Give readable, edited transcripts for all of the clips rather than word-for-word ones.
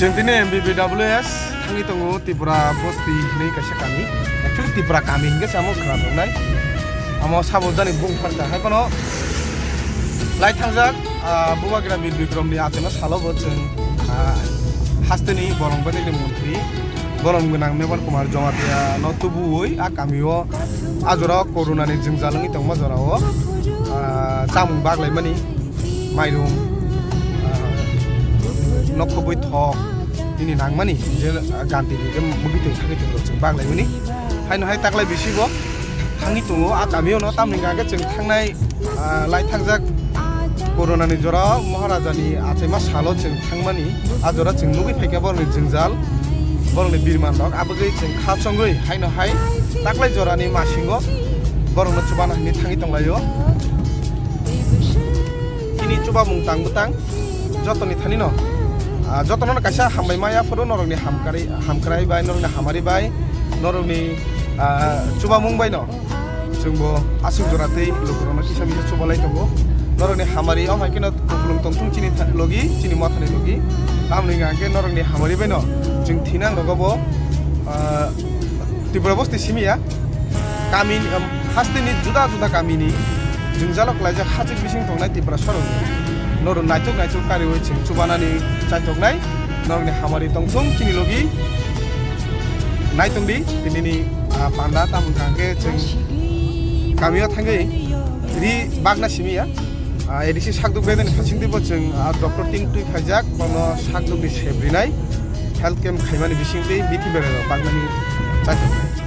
जों दिनै MBBWS थांनि दङ त्रिपुरा बस्ति नै कासे गामि एक्चुअली त्रिपुरा गामि हिंगे सामो खोनादोंनाय आमो साबजानि बुंफारदा हायबनो लाइ थांजाक बुबागिरा बिर बिक्रमनि आचेमा सालबो जों हास्तेनि बरंबानि मन्त्रि बरं गोनां मेबर कुमार जमातिया नतुबुय आ गामियो आजरा कोरोनानि जों जालंनि दङ जराव जामुं बागलायमानि माइरं नखबै थक दिनै नांमानि जे गान्धिनि जे मुगिते थागिते जों बागलायमानि हायनो हाय तागलाय बिसिबो थांनि दङ आ गामियो न तामनि गागे जों थांनाय लाइ थांजाक कोरोनानि जरा महाराजानि आचेमा सालो जों थांमानि आजरा जों नुगै फैका बरनि जों जाल बरनि बिरमान दग आबगै जों खासंगै हायनो हाय तागलाय जरानि मासिंगो बरनो चुबाना हिनि थांनि दंलायो किनि चुबा मुं तांबुतां जतनि थानि न जतन कासा हामबाय माया फरो नरंनि हामक्राय बाय नरंनि हामारि बाय नरंनि चुबा मुं बाय न जोंबो आसिं जरातै लोगोरनो किसा मिसा चुबालाय दङ नरंनि हामारि अ माइकेन कुलुम तंथुं चिनि लगी चिनि माथानि लगी आमनि गांके नरंनि हामारि बाय न जों थिना लगबो त्रिपुरा बस्ति सिमिया गामि हास्तिनि जुदा जुदा गामिनि जों जालक लायजा हाजिक बिसिं दंनाय त्रिपुरा सरं नरं नायथुक कारि जों चुबानानि चाइथकनाय नरंनि हामारि तंथुं चिनि लगी नायतुंदि दिनैनि पान्दा तामुन गांके जों गामियाव थांगै रि बागना सिमिया एदिसि साकदुक बेदनि फासिंदिबो जों डक्टर टिं टुइ फाइजाक बनो साकदुकनि सेब्रिनाय हेल्थ केम्प खायमानि बिसिंदि बिथि बेरे बागनानि चाइथकनाय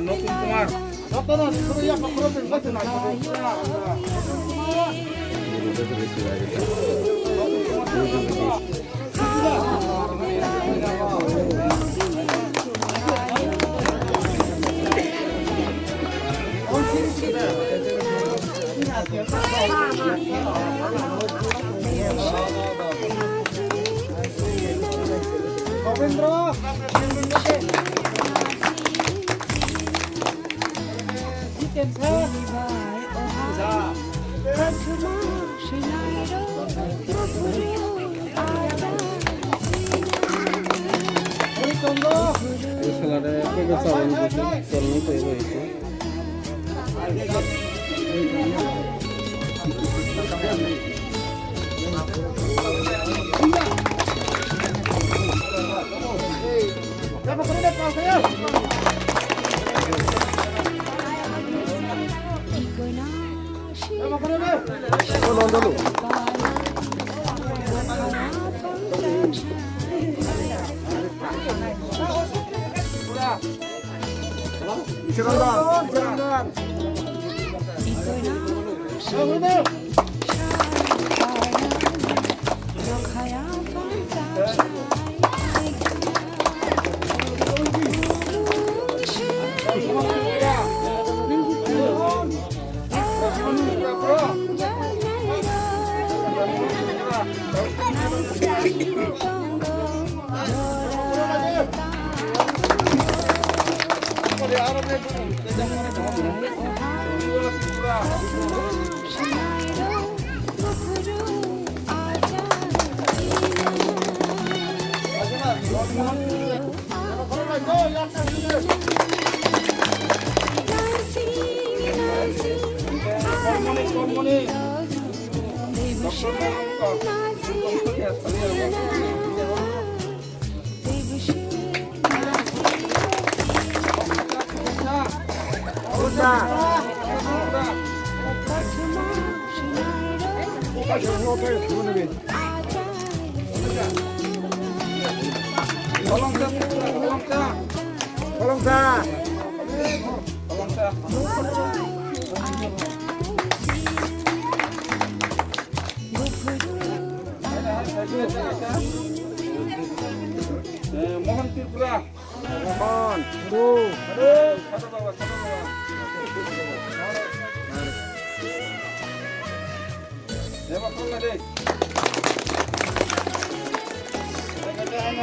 Nakul Kumar Mohon Tripura. Mohon. Aduh. Dewa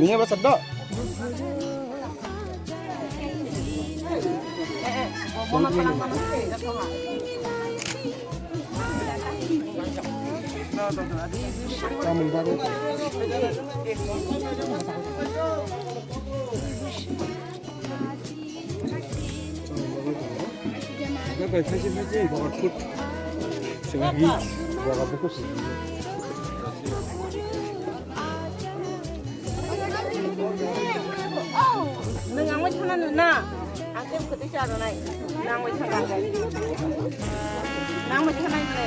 Minyak apa sedok? Kamu baru. Berapa versi bawa food? Selagi bawa fokus. nang wai thana na ate khoti cha ro nai nang wai thana nang wai thana ne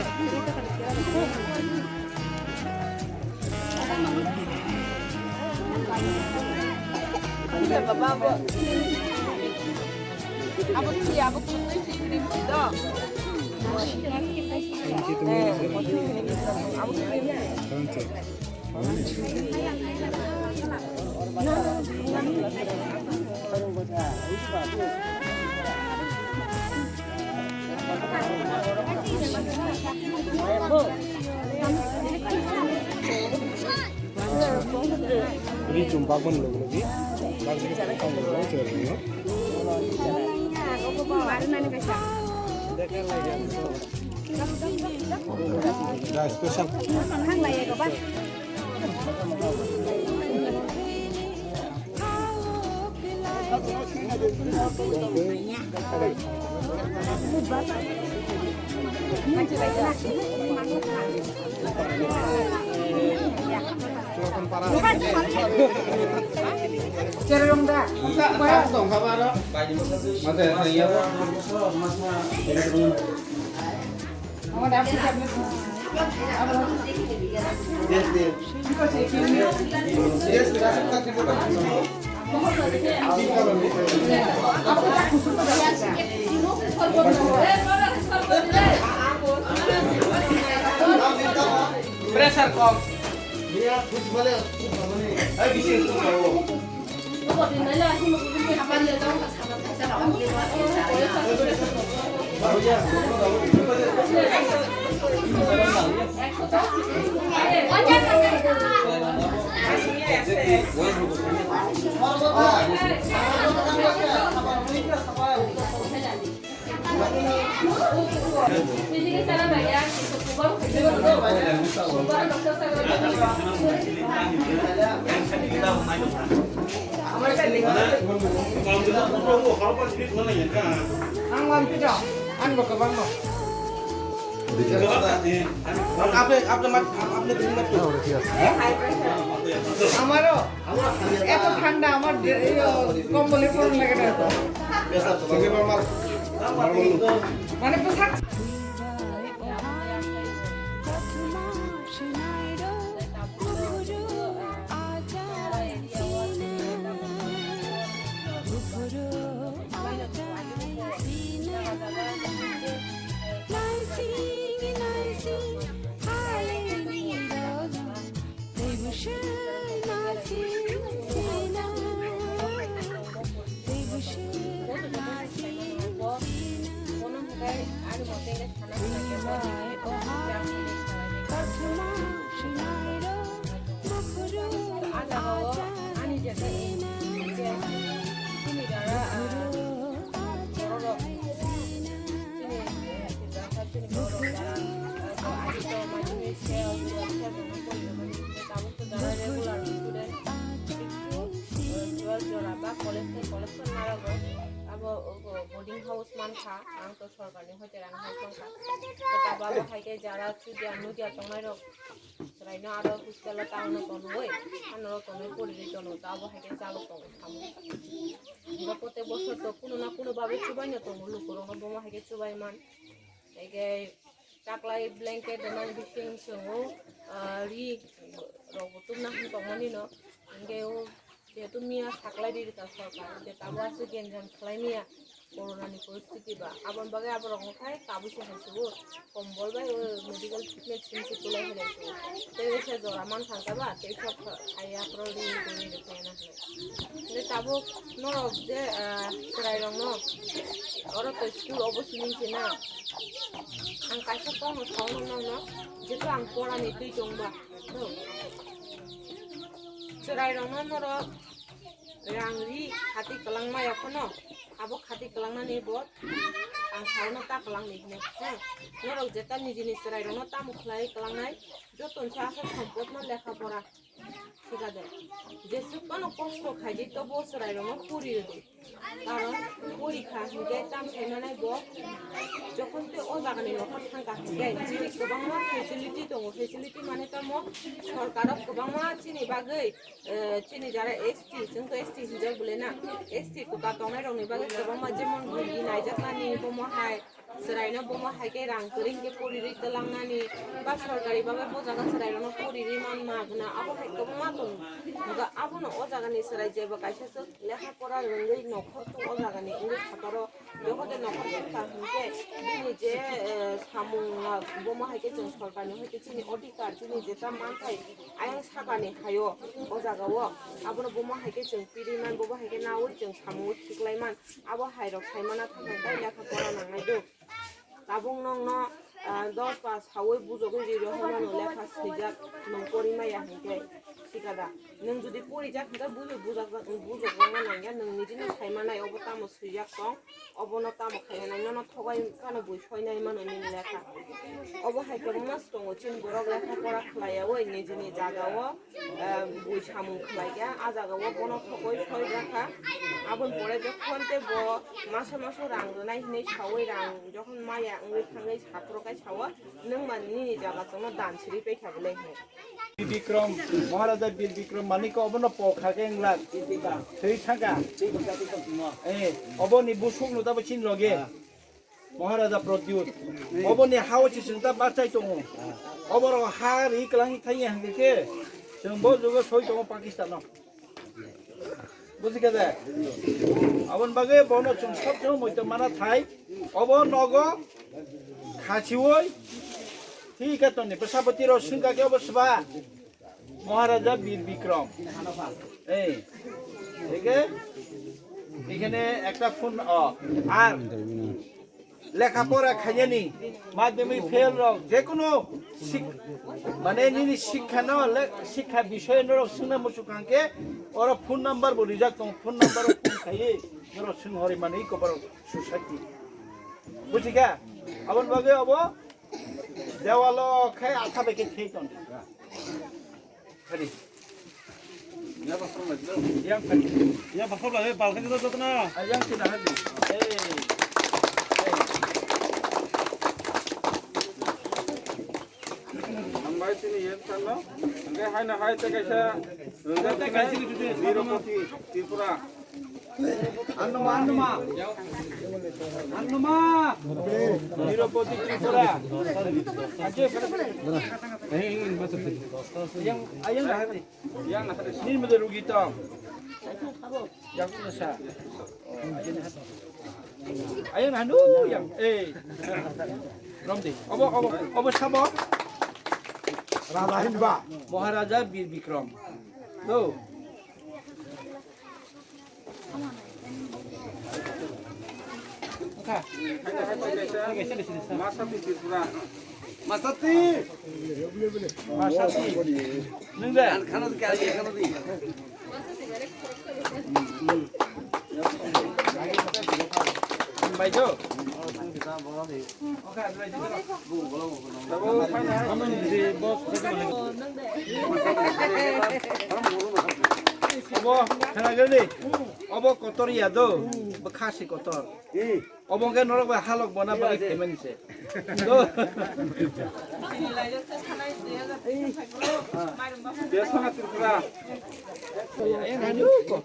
Iya baba bo Abu ti abu kutu si krim do Abu Ini jumpa pun loh lagi. Langsung kita tahu loh jalannya. Nah, spesial. Pressure kong. Dia kuch bale. Ay bising ko ko. Ko din nala himo ko din kapan le daw ka sa sa ra ko এত ঠান্ডা আমার কম্বলের phone লাগে না মানে পোশাক boarding house manka ang to sorkar ni hotel ang house manka to baba haike jara chudi anu dia tongai ro rai na aro hostela town to noi anoro to noi pori ri to no tabo haike jalo to kamu diba pote bosor to kuno na kuno babe chubai no to lu koro no boma haike chubai man haike taklai blanket dan bising sungu ri robotum na to mani no inge o যেহেতু মিয়া সাকলাই দিতা সরকার যে তাবো আছে গেঞ্জাম খালাই মিয়া করোনানি পরিস্থিতি বা আবার বাগে আবার রঙখায় কাবুসে হাসিবো কম্বল বাই ও মেডিকেল ভ্যাকসিন সে তুলে ফেলেছে তো এসে জরা মান থাকবা তো সব খাইয়া প্রল দিয়ে করে রেখে না 근데 তাবো নরক যে সরাই রং ওরা তো স্কুল অবশ্যই নিয়েছে না আং কাইসা কম সাউন্ড যেহেতু আং পড়ানি তুই জংবা তো সরাই রং নরক rangri hati kelang maya kono abo hati kelang nani bot ang sauna ta kelang ni ne norok jeta ni jinis serai rono ta mukhlai kelang nai joton sa asa sampot na lekha pora ঠিক আছে যেসব কোনো কষ্ট খাই যে তবু সেরাই রঙ পুরিয়ে দিই কারণ পরীক্ষা হিগে দাম চাইনা নাই ব যখন তো ও জায়গানি নখর থাকা হিগে যিনি গোबां ফেসিলিটি দङ ফেসিলিটি মানে তো মো সরকারক गोबां চিনি বাগै চিনি যারা এসটি जोंथ एसटी হিজার বলে না एसटी কোটা দङাই রঙনি বাগै गोबां যেমন গুলি নাইজাকানি বমহাই সেরাইনো বমহাইকে রাং করিংকে পরিরি তলাংনানি বা সরকারি ভাবে বোজাগা সেরাইনো পরিরি মান মাগনা আবো गोबां दं गा आबोनो अ जागानि सेराय जेबो कायसासो लेखा परा रोंगै नखर तो अ जागानि इंगै थाथारो बेखौते नखर था हिंके दिनि जे सामुंगा बमा हायके जों सरकारनि हयते जोंनि अधिकार जोंनि जेता मानथाय आयं सागानि हायो अ जागावो आबोनो बमा हायके जों पिरिमान बमा हायके नाउ जों सामु थिखलायमान आबो हायरक सायमाना थाखाय लेखा परा नांनाय दो ताबुं नंग न 10 पास हावै बुजगै रिरो हमानो लेखा सैजाक नंपरि माया हिंके ঠিকাদা নং যদি পড়ি যা কিন্তু বুঝাগনা নাইয়া নोंनि দিন সাইমানাय অব তামো সৈয়াক দं অবন তামো খাयनाय न थगाय कानो बय सयनाय माननि लेखा অব হাইকে মাস दङ চিন बरक लेखा परा खलायावै निजिनि जागावो बय सामु खलाया आ जागावो बन थगय सय राखा आबन परे जखनते ब मासे मासे रां नाय हिनै सावै रां যখন माया ओंगै थाङै साप्रकाय सावा नों माननि जागा जों दानसिरि पैखाबले हे বিক্রম মহারাজা বীর বিক্রম মানিক অবন পখাকে ইংলা সেই থাকা অবনি বুসুক নুদাবো চিন লগে মহারাজা প্রদ্যুৎ অবনি হাওচি চিন্তা বাচাই দङ অবর হারি ক্লাং থাইয়া হাঙ্গেকে जों ब जुग सय दङ पाकिस्तानाव বুঝিকা দে অবন বাগে বন जों सब जों মইতো মানা থাই অব নগ খাচিওই ঠিক আছে নি প্রশাপতির সিংহাকে অবশ্যবা মহারাজা বীর বিক্রম এই ঠিক এখানে একটা ফোন আর লেখাপড়া খাইনি মাধ্যমিক ফেল রক যে কোনো মানে নিনি শিক্ষা ন শিক্ষা বিষয় নরক সিংনা মুসুকাঙ্কে ওর ফোন নাম্বার বলি যাক ফোন নাম্বার ফোন খাইয়ে নরক সিং হরি মানে কবার সুসাইটি বুঝিকা আবন বাগে অব দেওয়ালো খাই আঠা বেকে খেয়ে তন খালি ইয়া পাসর লাগলো ইয়া পাসর লাগে বালখানি তো যত না আয়াং কিনা হাবি এই আমবাই তিনি এর চালো আগে হাইনা হাই তে কাইসা রঙ্গা কাইসি দিতে নিরপতি ত্রিপুরা আন্নমা নিরপতি ত্রিপুরা আজে ayang nahari yang nahari sini mede rugi tam yang nasa ayang nahanu yang romdi obo sabo Raja Hindba Maharaja Bir Bikram do Masati. Nunggu. Khana tu kaya khana tu. Baik jo. Oke, baik jo. Tahu mana? Kamu ni bos jadi mana? Obo, khana gini. Obo kotor ya do, bekasi kotor. Obo kan orang berhalok bona balik temen se. Do. Dia sangat terpura. Yang anu kok.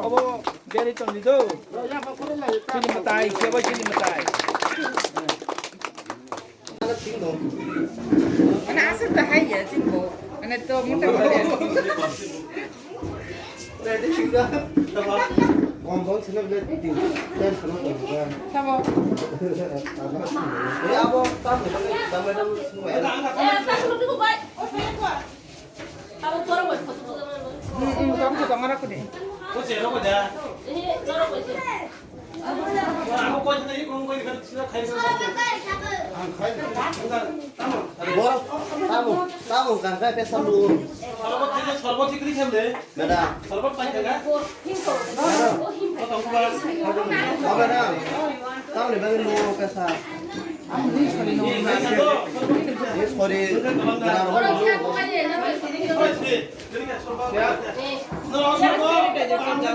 Obo, dari tahun itu. Sini matai, siapa sini matai? ya Jimbo. Karena itu muntah banget. Ngomong sih lebih tinggi dan kalau kan. Sama. Ini apa? Tambah semua. Kamu juga ngarap aku deh. Tamu kan kayak pesan dulu. Beda. Beda. Tamu nih bagi dulu pesan. Ini sorry. Kenapa dulu?